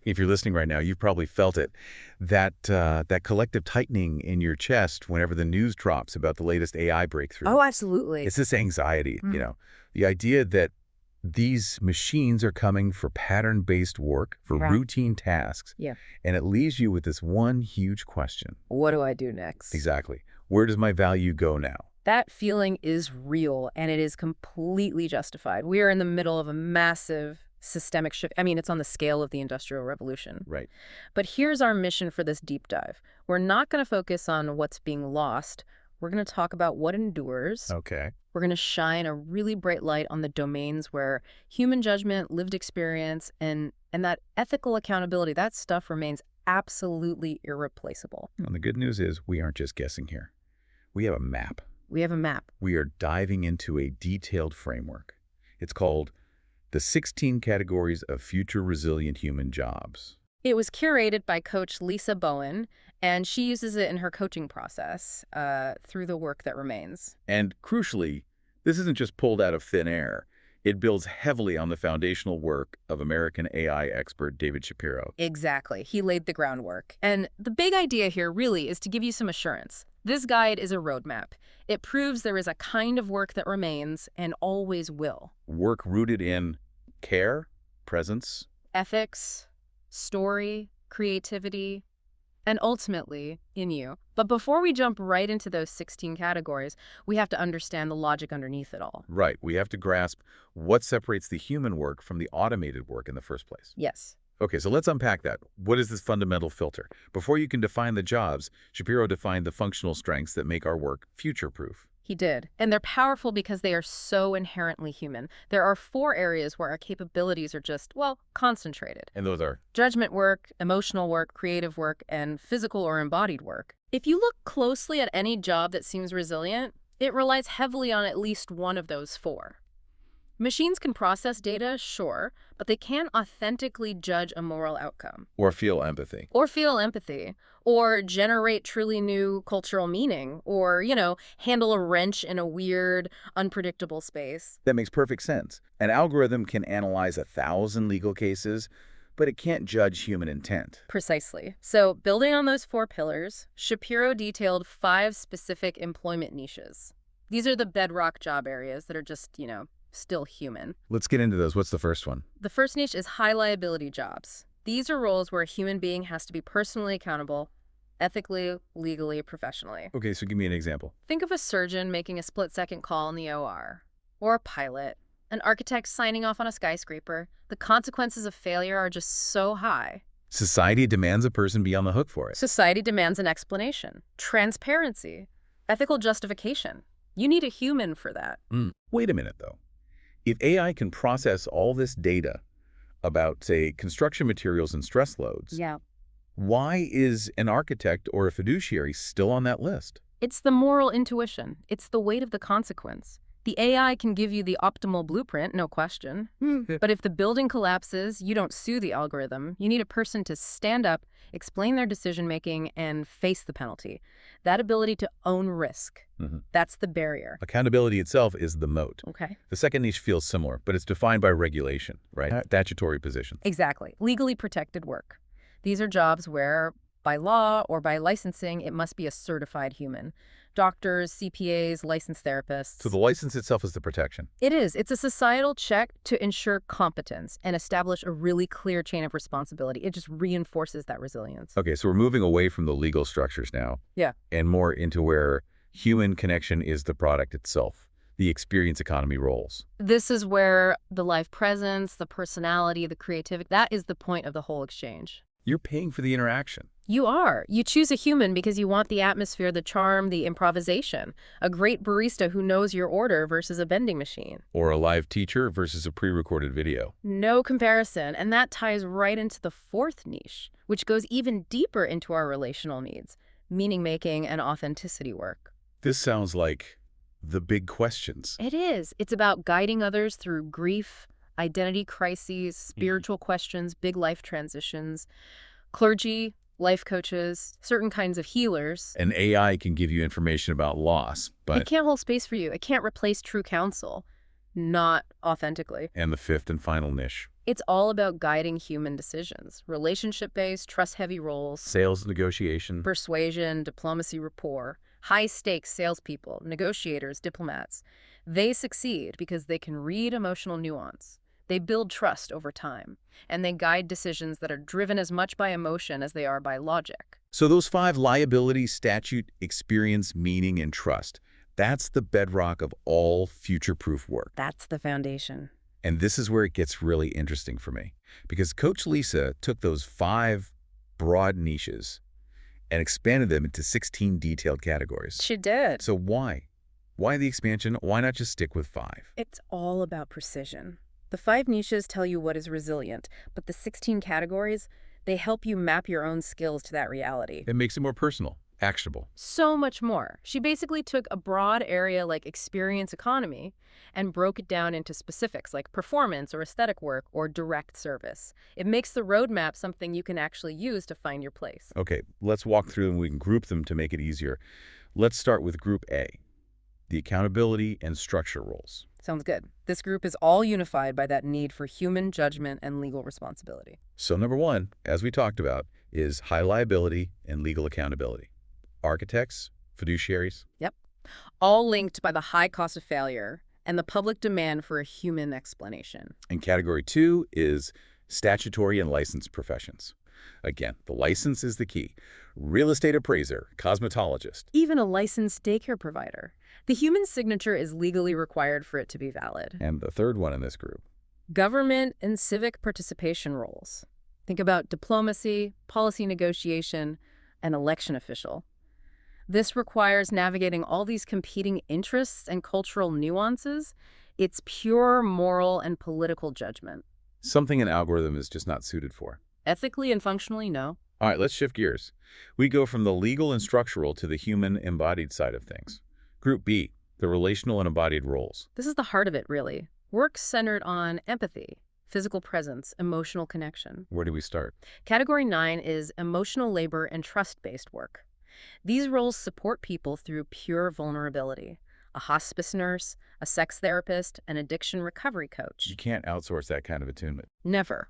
If you're listening right now, you've probably felt it. That collective tightening in your chest whenever the news drops about the latest AI breakthrough. Oh, absolutely. It's this anxiety, the idea that these machines are coming for pattern-based work, for Right. routine tasks, Yeah. and it leaves you with this one huge question. What do I do next? Exactly. Where does my value go now? That feeling is real, and it is completely justified. We are in the middle of a massive systemic shift. I mean, it's on the scale of the Industrial Revolution. Right. But here's our mission for this deep dive. We're not going to focus on what's being lost. We're going to talk about what endures. Okay. We're going to shine a really bright light on the domains where human judgment, lived experience, and that ethical accountability, that stuff remains absolutely irreplaceable. And the good news is we aren't just guessing here. We have a map. We have a map. We are diving into a detailed framework. It's called the 16 Categories of Future Resilient Human Jobs. It was curated by Coach Lisa Bowen, and she uses it in her coaching process through the work that remains. And crucially, this isn't just pulled out of thin air. It builds heavily on the foundational work of American AI expert David Shapiro. Exactly. He laid the groundwork. And the big idea here really is to give you some assurance. This guide is a roadmap. It proves there is a kind of work that remains and always will. Work rooted in care, presence, Ethics, story, creativity, and ultimately in you. But before we jump right into those 16 categories, we have to understand the logic underneath it all. Right. We have to grasp what separates the human work from the automated work in the first place. Yes. Okay, so let's unpack that. What is this fundamental filter? Before you can define the jobs, Shapiro defined the functional strengths that make our work future-proof. He did. And they're powerful because they are so inherently human. There are 4 areas where our capabilities are just, well, concentrated. And those are? Judgment work, emotional work, creative work, and physical or embodied work. If you look closely at any job that seems resilient, it relies heavily on at least one of those 4. Machines can process data, sure, but they can't authentically judge a moral outcome. Or feel empathy. Or feel empathy. Or generate truly new cultural meaning. Or, handle a wrench in a weird, unpredictable space. That makes perfect sense. An algorithm can analyze 1,000 legal cases, but it can't judge human intent. Precisely. So, building on those 4 pillars, Shapiro detailed 5 specific employment niches. These are the bedrock job areas that are just, still human. Let's get into those. What's the first one? The first niche is high-liability jobs. These are roles where a human being has to be personally accountable, ethically, legally, professionally. Okay, so give me an example. Think of a surgeon making a split-second call in the OR, or a pilot, an architect signing off on a skyscraper. The consequences of failure are just so high. Society demands a person be on the hook for it. Society demands an explanation, transparency, ethical justification. You need a human for that. Wait a minute, though. If AI can process all this data about, say, construction materials and stress loads, why is an architect or a fiduciary still on that list? It's the moral intuition. It's the weight of the consequence. The AI can give you the optimal blueprint, no question. But if the building collapses, you don't sue the algorithm. You need a person to stand up, explain their decision-making, and face the penalty. That ability to own risk, that's the barrier. Accountability itself is the moat. Okay. The second niche feels similar, but it's defined by regulation, right? Statutory positions. Exactly. Legally protected work. These are jobs where, by law or by licensing, it must be a certified human. Doctors, CPAs, licensed therapists. So the license itself is the protection. It is. It's a societal check to ensure competence and establish a really clear chain of responsibility. It just reinforces that resilience. Okay, so we're moving away from the legal structures now. Yeah. And more into where human connection is the product itself, the experience economy roles. This is where the life presence, the personality, the creativity, that is the point of the whole exchange. You're paying for the interaction. You are. You choose a human because you want the atmosphere, the charm, the improvisation. A great barista who knows your order versus a vending machine. Or a live teacher versus a pre-recorded video. No comparison. And that ties right into the 4th niche, which goes even deeper into our relational needs, meaning-making and authenticity work. This sounds like the big questions. It is. It's about guiding others through grief, identity crises, spiritual questions, big life transitions, clergy, life coaches, certain kinds of healers. An AI can give you information about loss, but... It can't hold space for you. It can't replace true counsel. Not authentically. And the 5th and final niche. It's all about guiding human decisions, relationship-based, trust-heavy roles, Sales negotiation. persuasion, diplomacy, rapport, high-stakes salespeople, negotiators, diplomats. They succeed because they can read emotional nuance. They build trust over time, and they guide decisions that are driven as much by emotion as they are by logic. So those 5: liability, statute, experience, meaning, and trust. That's the bedrock of all future-proof work. That's the foundation. And this is where it gets really interesting for me, because Coach Lisa took those 5 broad niches and expanded them into 16 detailed categories. She did. So why? Why the expansion? Why not just stick with 5? It's all about precision. The 5 niches tell you what is resilient, but the 16 categories, they help you map your own skills to that reality. It makes it more personal, actionable. So much more. She basically took a broad area like experience economy and broke it down into specifics like performance or aesthetic work or direct service. It makes the roadmap something you can actually use to find your place. Okay, let's walk through and we can group them to make it easier. Let's start with Group A, the accountability and structure roles. Sounds good. This group is all unified by that need for human judgment and legal responsibility. So number 1, as we talked about, is high liability and legal accountability. Architects, fiduciaries. Yep. All linked by the high cost of failure and the public demand for a human explanation. And category 2 is statutory and licensed professions. Again, the license is the key. Real estate appraiser, cosmetologist. Even a licensed daycare provider. The human signature is legally required for it to be valid. And the third one in this group. Government and civic participation roles. Think about diplomacy, policy negotiation, and election official. This requires navigating all these competing interests and cultural nuances. It's pure moral and political judgment. Something an algorithm is just not suited for. Ethically and functionally, no. All right, let's shift gears. We go from the legal and structural to the human embodied side of things. Group B, the relational and embodied roles. This is the heart of it, really. Work centered on empathy, physical presence, emotional connection. Where do we start? Category 9 is emotional labor and trust-based work. These roles support people through pure vulnerability. A hospice nurse, a sex therapist, an addiction recovery coach. You can't outsource that kind of attunement. Never.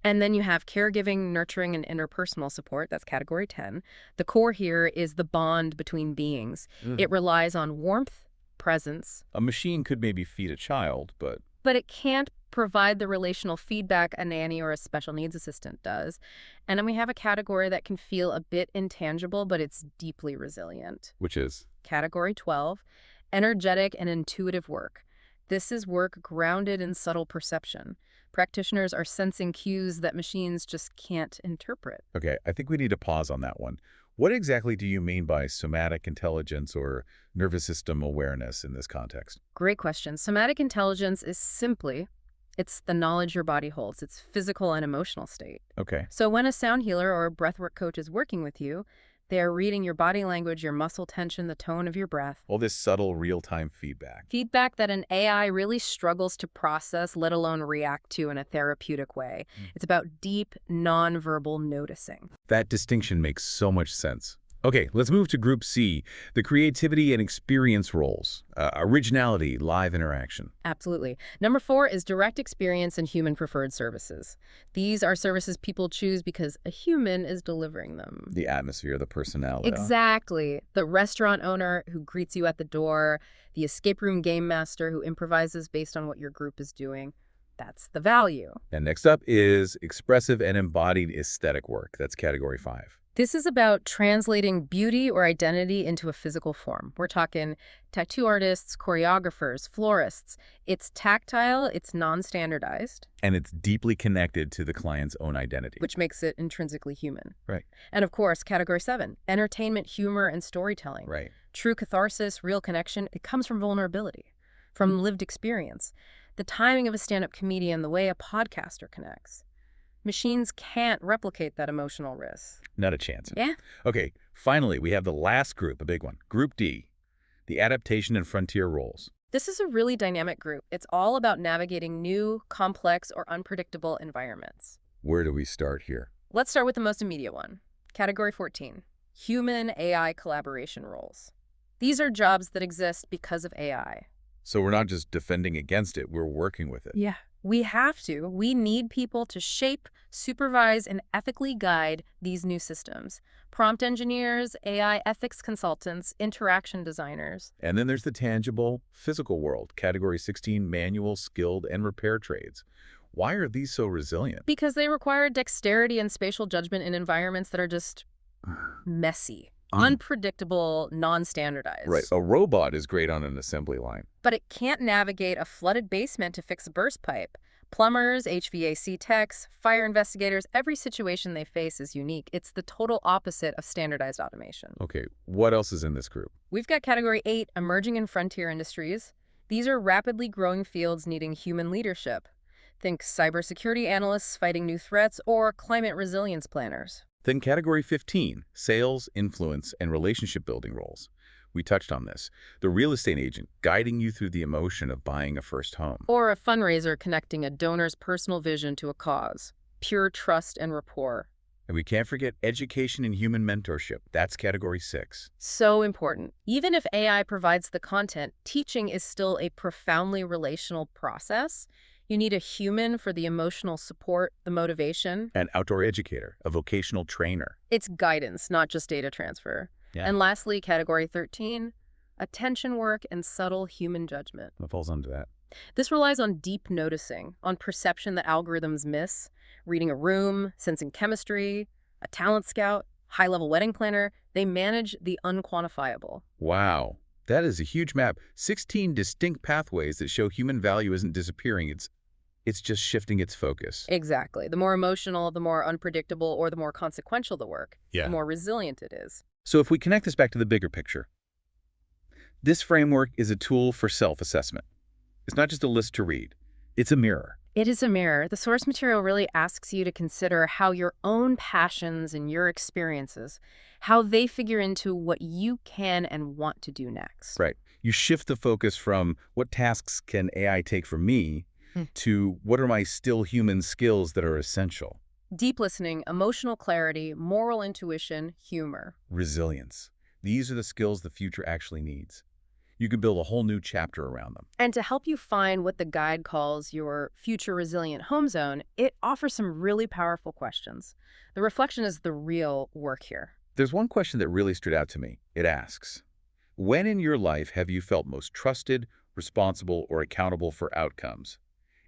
And then you have caregiving, nurturing, and interpersonal support. That's category 10. The core here is the bond between beings. It relies on warmth, presence. A machine could maybe feed a child, but it can't provide the relational feedback a nanny or a special needs assistant does. And then we have a category that can feel a bit intangible, but it's deeply resilient. which is? Category 12, energetic and intuitive work. This is work grounded in subtle perception. Practitioners are sensing cues that machines just can't interpret. Okay, I think we need to pause on that one. What exactly do you mean by somatic intelligence or nervous system awareness in this context? Great question. Somatic intelligence is simply, it's the knowledge your body holds. It's physical and emotional state. Okay. So when a sound healer or a breathwork coach is working with you, they are reading your body language, your muscle tension, the tone of your breath. All this subtle real-time feedback. Feedback that an AI really struggles to process, let alone react to in a therapeutic way. It's about deep, nonverbal noticing. That distinction makes so much sense. Okay, let's move to Group C, the creativity and experience roles. Originality, live interaction. Absolutely. Number 4 is direct experience and human preferred services. These are services people choose because a human is delivering them. The atmosphere, the personality. Exactly. The restaurant owner who greets you at the door, the escape room game master who improvises based on what your group is doing. That's the value. And next up is expressive and embodied aesthetic work. That's category 5. This is about translating beauty or identity into a physical form. We're talking tattoo artists, choreographers, florists. It's tactile, it's non-standardized. And it's deeply connected to the client's own identity. Which makes it intrinsically human. Right. And of course, category 7, entertainment, humor, and storytelling. Right. True catharsis, real connection, it comes from vulnerability, from lived experience. The timing of a stand-up comedian, the way a podcaster connects. Machines can't replicate that emotional risk. Not a chance. Yeah. Okay, finally, we have the last group, a big one. Group D, the adaptation and frontier roles. This is a really dynamic group. It's all about navigating new, complex, or unpredictable environments. Where do we start here? Let's start with the most immediate one. Category 14, human-AI collaboration roles. These are jobs that exist because of AI. So we're not just defending against it, we're working with it. Yeah. We have to. We need people to shape, supervise, and ethically guide these new systems. Prompt engineers, AI ethics consultants, interaction designers. And then there's the tangible, physical world, Category 16, manual, skilled, and repair trades. Why are these so resilient? Because they require dexterity and spatial judgment in environments that are just messy, unpredictable, non-standardized. Right. A robot is great on an assembly line. But it can't navigate a flooded basement to fix a burst pipe. Plumbers, HVAC techs, fire investigators, every situation they face is unique. It's the total opposite of standardized automation. Okay, what else is in this group? We've got Category 8, emerging and frontier industries. These are rapidly growing fields needing human leadership. Think cybersecurity analysts fighting new threats or climate resilience planners. Then Category 15, sales, influence, and relationship building roles. We touched on this. The real estate agent guiding you through the emotion of buying a first home. Or a fundraiser connecting a donor's personal vision to a cause. Pure trust and rapport. And we can't forget education and human mentorship. That's Category 6. So important. Even if AI provides the content, teaching is still a profoundly relational process. You need a human for the emotional support, the motivation. An outdoor educator, a vocational trainer. It's guidance, not just data transfer. Yeah. And lastly, Category 13, attention work and subtle human judgment. What falls under that? This relies on deep noticing, on perception that algorithms miss, reading a room, sensing chemistry, a talent scout, high-level wedding planner. They manage the unquantifiable. Wow. That is a huge map. 16 distinct pathways that show human value isn't disappearing. It's just shifting its focus. Exactly. The more emotional, the more unpredictable, or the more consequential the work, the more resilient it is. So if we connect this back to the bigger picture, this framework is a tool for self-assessment. It's not just a list to read. It's a mirror. It is a mirror. The source material really asks you to consider how your own passions and your experiences, how they figure into what you can and want to do next. Right. You shift the focus from what tasks can AI take from me to what are my still human skills that are essential. Deep listening, emotional clarity, moral intuition, humor. Resilience. These are the skills the future actually needs. You can build a whole new chapter around them. And to help you find what the guide calls your future resilient home zone, it offers some really powerful questions. The reflection is the real work here. There's one question that really stood out to me. It asks, when in your life have you felt most trusted, responsible, or accountable for outcomes?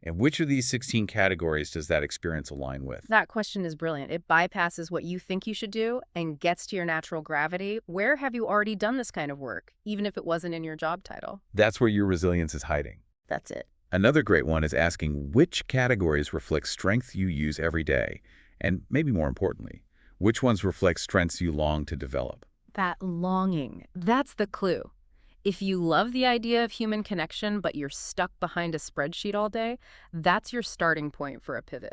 And which of these 16 categories does that experience align with? That question is brilliant. It bypasses what you think you should do and gets to your natural gravity. Where have you already done this kind of work, even if it wasn't in your job title? That's where your resilience is hiding. That's it. Another great one is asking which categories reflect strength you use every day, and maybe more importantly, which ones reflect strengths you long to develop. That longing, that's the clue. If you love the idea of human connection, but you're stuck behind a spreadsheet all day, that's your starting point for a pivot.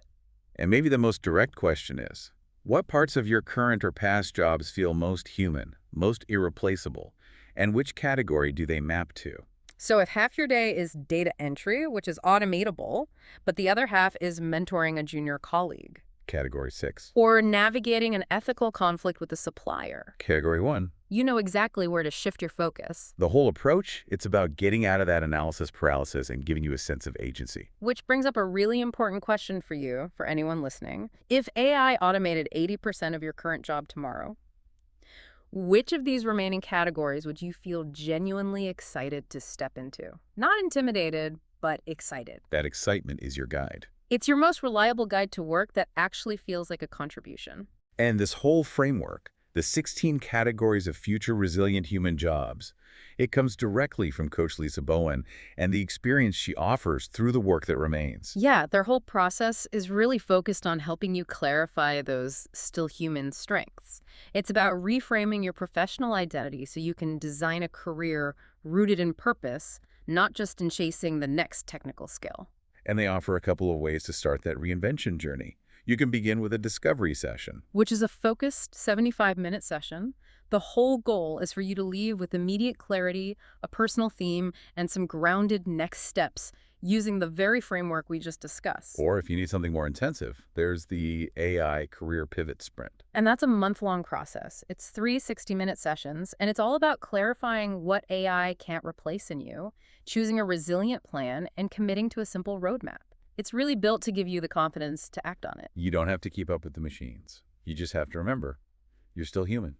And maybe the most direct question is, what parts of your current or past jobs feel most human, most irreplaceable, and which category do they map to? So if half your day is data entry, which is automatable, but the other half is mentoring a junior colleague. Category 6. Or navigating an ethical conflict with a supplier. Category 1. You know exactly where to shift your focus. The whole approach, it's about getting out of that analysis paralysis and giving you a sense of agency. Which brings up a really important question for you, for anyone listening. If AI automated 80% of your current job tomorrow, which of these remaining categories would you feel genuinely excited to step into? Not intimidated, but excited. That excitement is your guide. It's your most reliable guide to work that actually feels like a contribution. And this whole framework, the 16 categories of future resilient human jobs, it comes directly from Coach Lisa Bowen and the experience she offers through the work that remains. Yeah, their whole process is really focused on helping you clarify those still human strengths. It's about reframing your professional identity so you can design a career rooted in purpose, not just in chasing the next technical skill. And they offer a couple of ways to start that reinvention journey. You can begin with a discovery session, which is a focused 75-minute session. The whole goal is for you to leave with immediate clarity, a personal theme, and some grounded next steps using the very framework we just discussed. Or if you need something more intensive, there's the AI Career Pivot Sprint. And that's a month-long process. It's 3 60-minute sessions, and it's all about clarifying what AI can't replace in you, choosing a resilient plan, and committing to a simple roadmap. It's really built to give you the confidence to act on it. You don't have to keep up with the machines. You just have to remember, you're still human.